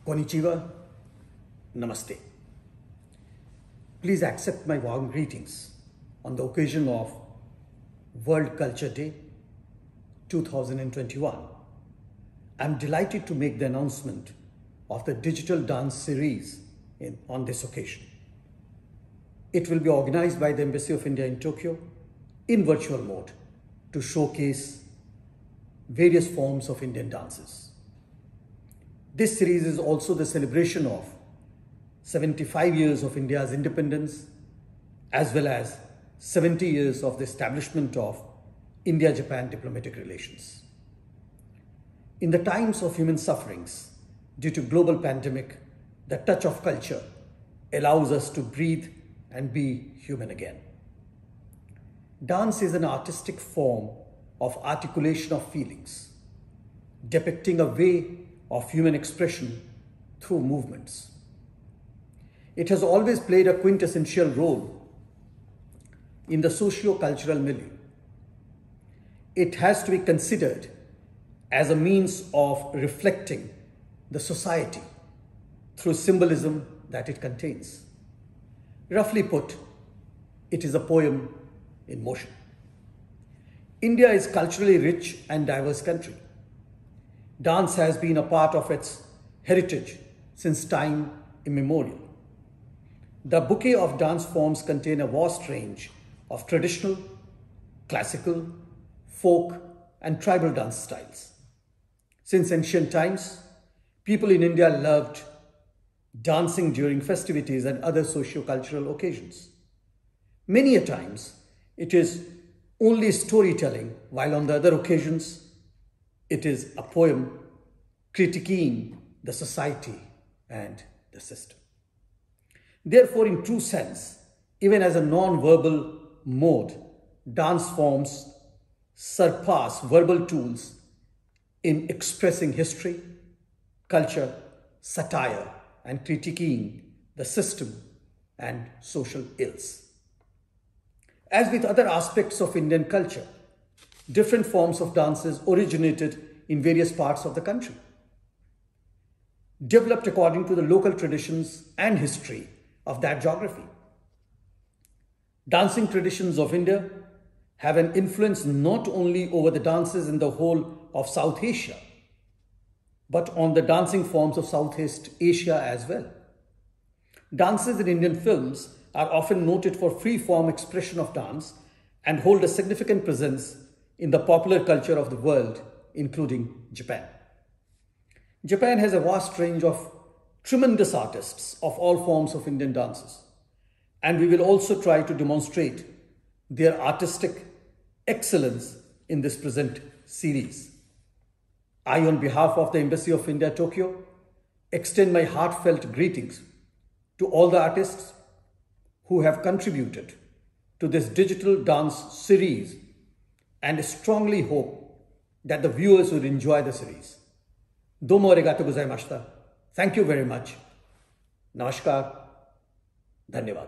Konnichiwa, Namaste. Please accept my warm greetings on the occasion of World Culture Day 2021. I'm delighted to make the announcement of the digital dance series on this occasion. It will be organized by the Embassy of India in Tokyo in virtual mode to showcase various forms of Indian dances. This series is also the celebration of 75 years of India's independence, as well as 70 years of the establishment of India-Japan diplomatic relations. In the times of human sufferings due to global pandemic, the touch of culture allows us to breathe and be human again. Dance is an artistic form of articulation of feelings, depicting a way of human expression through movements. It has always played a quintessential role in the socio-cultural milieu. It has to be considered as a means of reflecting the society through symbolism that it contains. Roughly put, it is a poem in motion. India is a culturally rich and diverse country. Dance has been a part of its heritage since time immemorial. The bouquet of dance forms contain a vast range of traditional, classical, folk, and tribal dance styles. Since ancient times, people in India loved dancing during festivities and other socio-cultural occasions. Many a times, it is only storytelling, while on the other occasions, it is a poem critiquing the society and the system. Therefore, in true sense, even as a non-verbal mode, dance forms surpass verbal tools in expressing history, culture, satire, and critiquing the system and social ills. As with other aspects of Indian culture, different forms of dances originated in various parts of the country, developed according to the local traditions and history of that geography. Dancing traditions of India have an influence not only over the dances in the whole of South Asia, but on the dancing forms of Southeast Asia as well. Dances in Indian films are often noted for free-form expression of dance and hold a significant presence in the popular culture of the world, including Japan. Japan has a vast range of tremendous artists of all forms of Indian dances, and we will also try to demonstrate their artistic excellence in this present series. I, on behalf of the Embassy of India, Tokyo, extend my heartfelt greetings to all the artists who have contributed to this digital dance series, and strongly hope that the viewers will enjoy the series. Domo arigatou gozaimashita. Thank you very much. Namaskar. Dhanyavad.